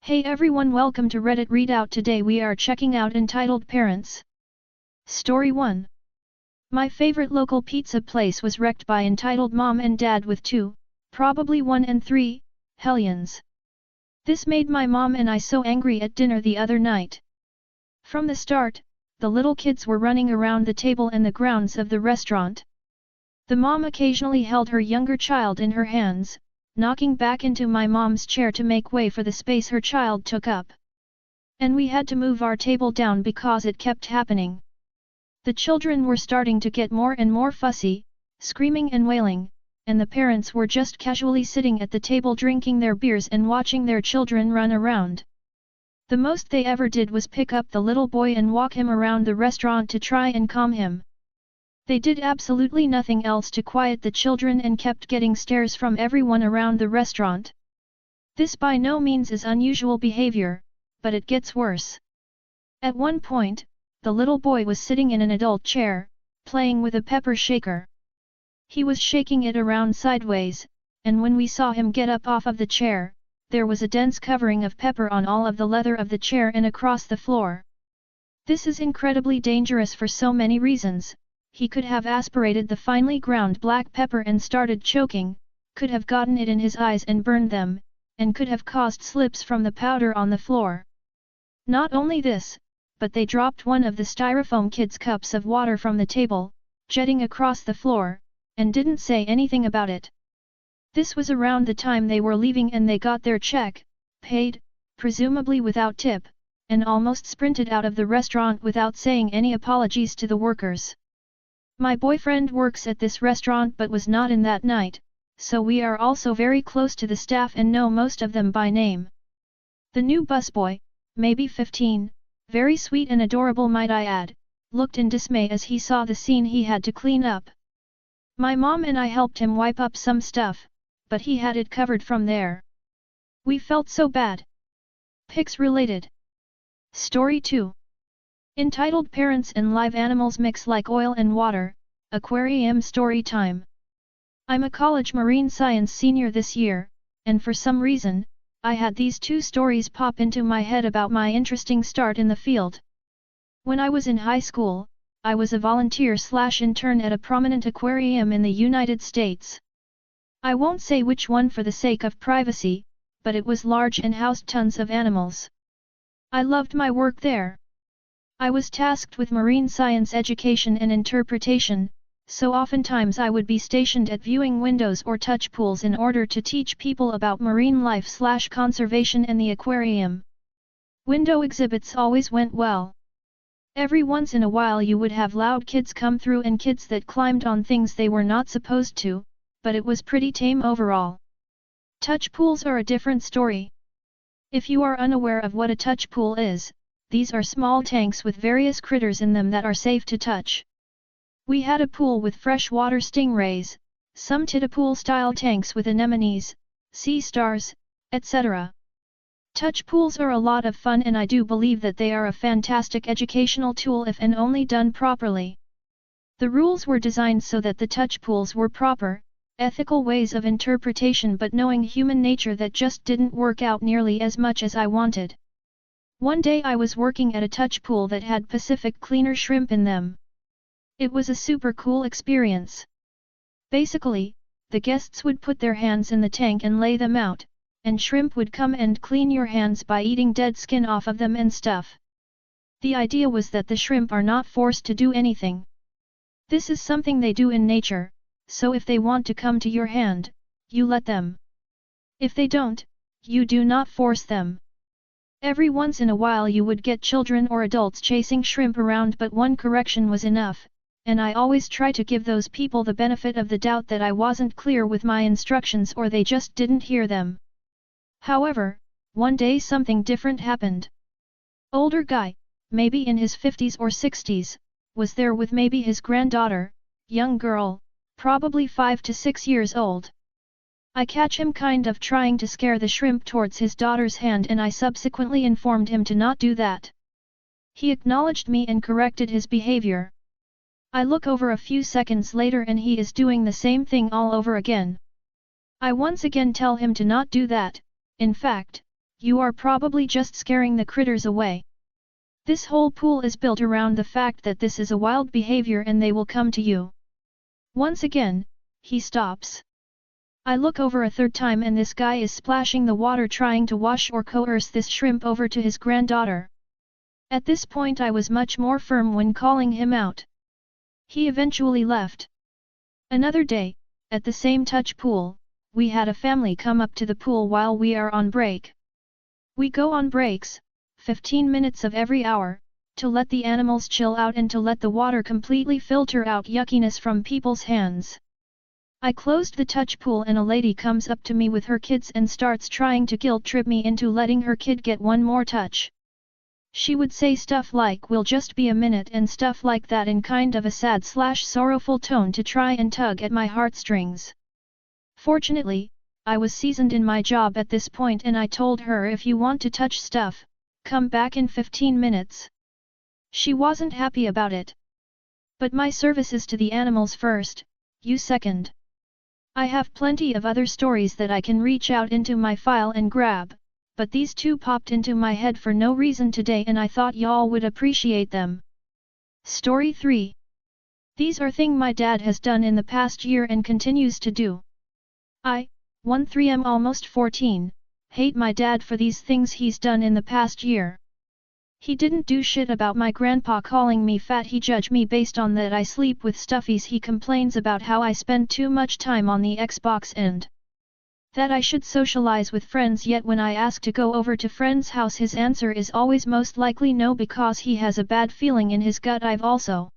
Hey everyone, welcome to Reddit Readout. Today we are checking out Entitled Parents. Story 1. My favorite local pizza place was wrecked by entitled mom and dad with 2, probably 1 and 3, hellions. This made my mom and I so angry at dinner the other night. From the start, the little kids were running around the table and the grounds of the restaurant. The mom occasionally held her younger child in her hands, knocking back into my mom's chair to make way for the space her child took up. And we had to move our table down because it kept happening. The children were starting to get more and more fussy, screaming and wailing, and the parents were just casually sitting at the table drinking their beers and watching their children run around. The most they ever did was pick up the little boy and walk him around the restaurant to try and calm him. They did absolutely nothing else to quiet the children and kept getting stares from everyone around the restaurant. This by no means is unusual behavior, but it gets worse. At one point, the little boy was sitting in an adult chair, playing with a pepper shaker. He was shaking it around sideways, and when we saw him get up off of the chair, there was a dense covering of pepper on all of the leather of the chair and across the floor. This is incredibly dangerous for so many reasons. He could have aspirated the finely ground black pepper and started choking, could have gotten it in his eyes and burned them, and could have caused slips from the powder on the floor. Not only this, but they dropped one of the styrofoam kids' cups of water from the table, jetting across the floor, and didn't say anything about it. This was around the time they were leaving and they got their check, paid, presumably without tip, and almost sprinted out of the restaurant without saying any apologies to the workers. My boyfriend works at this restaurant but was not in that night, so we are also very close to the staff and know most of them by name. The new busboy, maybe 15, very sweet and adorable might I add, looked in dismay as he saw the scene he had to clean up. My mom and I helped him wipe up some stuff, but he had it covered from there. We felt so bad. Pics related. Story 2. Entitled Parents and Live Animals Mix Like Oil and Water, Aquarium Story Time. I'm a college marine science senior this year, and for some reason, I had these two stories pop into my head about my interesting start in the field. When I was in high school, I was a volunteer/intern at a prominent aquarium in the United States. I won't say which one for the sake of privacy, but it was large and housed tons of animals. I loved my work there. I was tasked with marine science education and interpretation, so oftentimes I would be stationed at viewing windows or touch pools in order to teach people about marine life/conservation and the aquarium. Window exhibits always went well. Every once in a while you would have loud kids come through and kids that climbed on things they were not supposed to, but it was pretty tame overall. Touch pools are a different story. If you are unaware of what a touch pool is, these are small tanks with various critters in them that are safe to touch. We had a pool with freshwater stingrays, some tidal-pool-style tanks with anemones, sea stars, etc. Touch pools are a lot of fun and I do believe that they are a fantastic educational tool if and only done properly. The rules were designed so that the touch pools were proper, ethical ways of interpretation, but knowing human nature that just didn't work out nearly as much as I wanted. One day I was working at a touch pool that had Pacific cleaner shrimp in them. It was a super cool experience. Basically, the guests would put their hands in the tank and lay them out, and shrimp would come and clean your hands by eating dead skin off of them and stuff. The idea was that the shrimp are not forced to do anything. This is something they do in nature, so if they want to come to your hand, you let them. If they don't, you do not force them. Every once in a while you would get children or adults chasing shrimp around, but one correction was enough, and I always try to give those people the benefit of the doubt that I wasn't clear with my instructions or they just didn't hear them. However, one day something different happened. Older guy, maybe in his 50s or 60s, was there with maybe his granddaughter, young girl, probably 5 to 6 years old. I catch him kind of trying to scare the shrimp towards his daughter's hand and I subsequently informed him to not do that. He acknowledged me and corrected his behavior. I look over a few seconds later and he is doing the same thing all over again. I once again tell him to not do that. In fact, you are probably just scaring the critters away. This whole pool is built around the fact that this is a wild behavior and they will come to you. Once again, he stops. I look over a third time and this guy is splashing the water trying to wash or coerce this shrimp over to his granddaughter. At this point I was much more firm when calling him out. He eventually left. Another day, at the same touch pool, we had a family come up to the pool while we are on break. We go on breaks, 15 minutes of every hour, to let the animals chill out and to let the water completely filter out yuckiness from people's hands. I closed the touch pool and a lady comes up to me with her kids and starts trying to guilt trip me into letting her kid get one more touch. She would say stuff like "we'll just be a minute" and stuff like that in kind of a sad/sorrowful tone to try and tug at my heartstrings. Fortunately, I was seasoned in my job at this point and I told her if you want to touch stuff, come back in 15 minutes. She wasn't happy about it. But my services to the animals first, you second. I have plenty of other stories that I can reach out into my file and grab, but these two popped into my head for no reason today and I thought y'all would appreciate them. Story 3. These are things my dad has done in the past year and continues to do. I, 13am almost 14, hate my dad for these things he's done in the past year. He didn't do shit about my grandpa calling me fat, he judged me based on that I sleep with stuffies, he complains about how I spend too much time on the Xbox and that I should socialize with friends, yet when I ask to go over to friend's house his answer is always most likely no because he has a bad feeling in his gut. I've also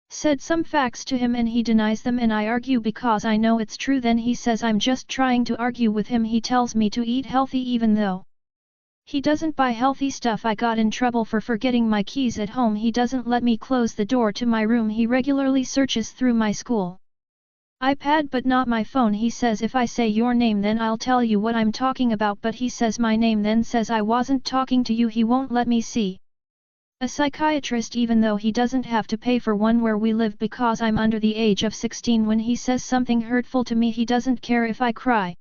said some facts to him and he denies them and I argue because I know it's true, then he says I'm just trying to argue with him. He tells me to eat healthy even though he doesn't buy healthy stuff. I got in trouble for forgetting my keys at home. He doesn't let me close the door to my room. He regularly searches through my school iPad but not my phone. He says if I say your name then I'll tell you what I'm talking about, but he says my name then says I wasn't talking to you. He won't let me see a psychiatrist even though he doesn't have to pay for one where we live because I'm under the age of 16. When he says something hurtful to me he doesn't care if I cry.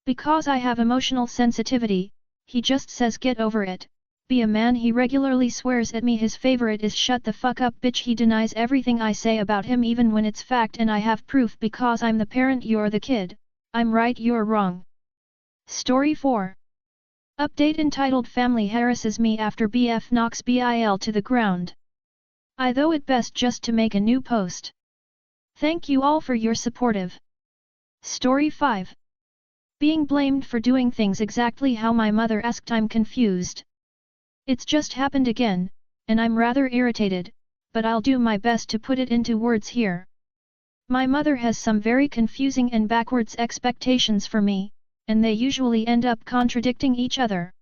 Because I have emotional sensitivity, he just says get over it, be a man. He regularly swears at me. His favorite is shut the fuck up bitch. He denies everything I say about him even when it's fact and I have proof because I'm the parent, you're the kid, I'm right, you're wrong. Story 4. Update entitled Family harasses me after BF knocks BIL to the ground. I thought it best just to make a new post. Thank you all for your supportive. Story 5. Being blamed for doing things exactly how my mother asked. I'm confused. It's just happened again, and I'm rather irritated, but I'll do my best to put it into words here. My mother has some very confusing and backwards expectations for me, and they usually end up contradicting each other.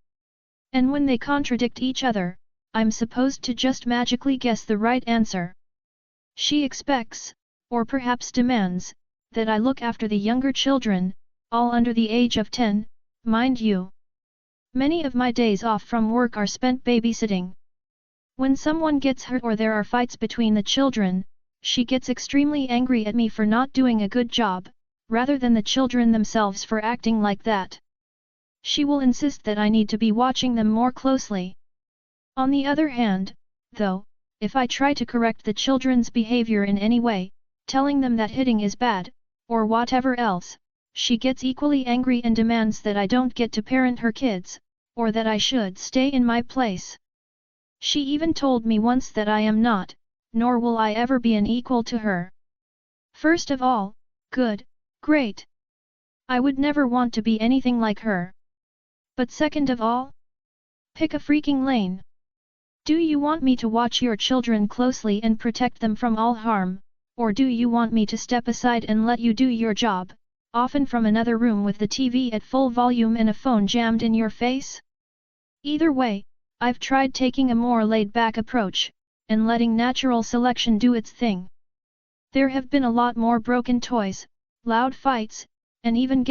And when they contradict each other, I'm supposed to just magically guess the right answer. She expects, or perhaps demands, that I look after the younger children, all under the age of 10, mind you. Many of my days off from work are spent babysitting. When someone gets hurt or there are fights between the children, she gets extremely angry at me for not doing a good job, rather than the children themselves for acting like that. She will insist that I need to be watching them more closely. On the other hand, though, if I try to correct the children's behavior in any way, telling them that hitting is bad, or whatever else, she gets equally angry and demands that I don't get to parent her kids, or that I should stay in my place. She even told me once that I am not, nor will I ever be an equal to her. First of all, good, great. I would never want to be anything like her. But second of all, pick a freaking lane. Do you want me to watch your children closely and protect them from all harm, or do you want me to step aside and let you do your job, often from another room with the TV at full volume and a phone jammed in your face? Either way, I've tried taking a more laid-back approach, and letting natural selection do its thing. There have been a lot more broken toys, loud fights, and even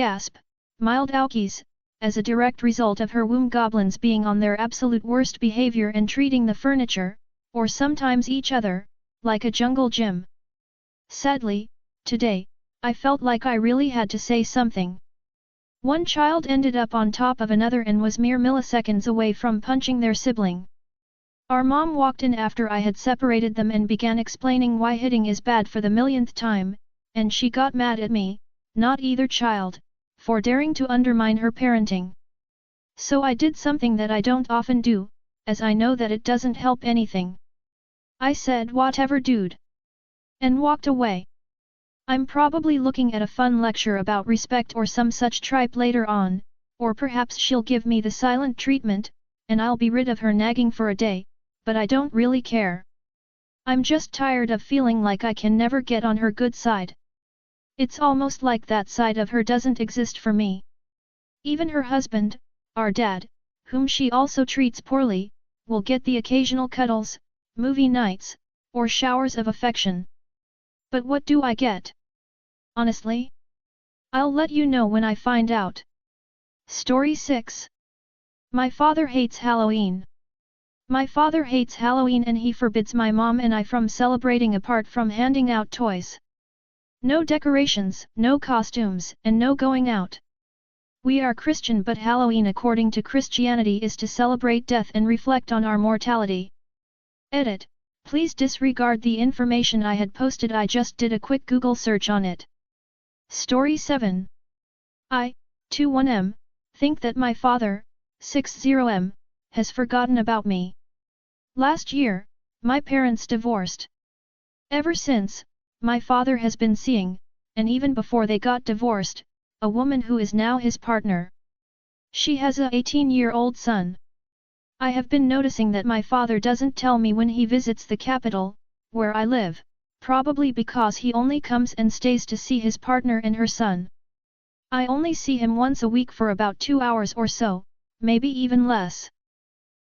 mild ouchies, as a direct result of her womb goblins being on their absolute worst behavior and treating the furniture, or sometimes each other, like a jungle gym. Sadly, today, I felt like I really had to say something. One child ended up on top of another and was mere milliseconds away from punching their sibling. Our mom walked in after I had separated them and began explaining why hitting is bad for the millionth time, and she got mad at me, not either child, for daring to undermine her parenting. So I did something that I don't often do, as I know that it doesn't help anything. I said whatever dude, and walked away. I'm probably looking at a fun lecture about respect or some such tripe later on, or perhaps she'll give me the silent treatment, and I'll be rid of her nagging for a day, but I don't really care. I'm just tired of feeling like I can never get on her good side. It's almost like that side of her doesn't exist for me. Even her husband, our dad, whom she also treats poorly, will get the occasional cuddles, movie nights, or showers of affection. But what do I get? Honestly? I'll let you know when I find out. Story 6. My father hates Halloween. My father hates Halloween and he forbids my mom and I from celebrating apart from handing out toys. No decorations, no costumes, and no going out. We are Christian, but Halloween according to Christianity is to celebrate death and reflect on our mortality. Edit. Please disregard the information I had posted. I just did a quick Google search on it. Story 7. I, 21M, think that my father, 60M, has forgotten about me. Last year, my parents divorced. Ever since, my father has been seeing, and even before they got divorced, a woman who is now his partner. She has a 18-year-old son. I have been noticing that my father doesn't tell me when he visits the capital, where I live, probably because he only comes and stays to see his partner and her son. I only see him once a week for about 2 hours or so, maybe even less.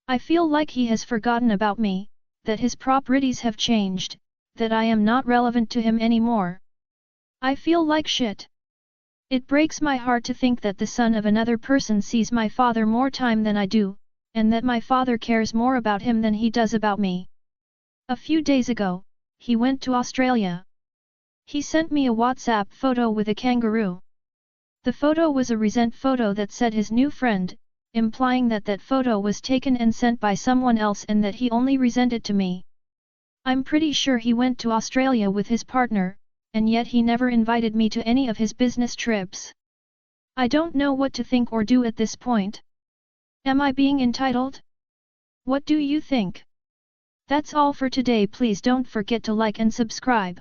I feel like he has forgotten about me, that his priorities have changed, that I am not relevant to him anymore. I feel like shit. It breaks my heart to think that the son of another person sees my father more time than I do, and that my father cares more about him than he does about me. A few days ago, he went to Australia. He sent me a WhatsApp photo with a kangaroo. The photo was a recent photo that said his new friend, implying that that photo was taken and sent by someone else and that he only resent it to me. I'm pretty sure he went to Australia with his partner, and yet he never invited me to any of his business trips. I don't know what to think or do at this point. Am I being entitled? What do you think? That's all for today. Please don't forget to like and subscribe.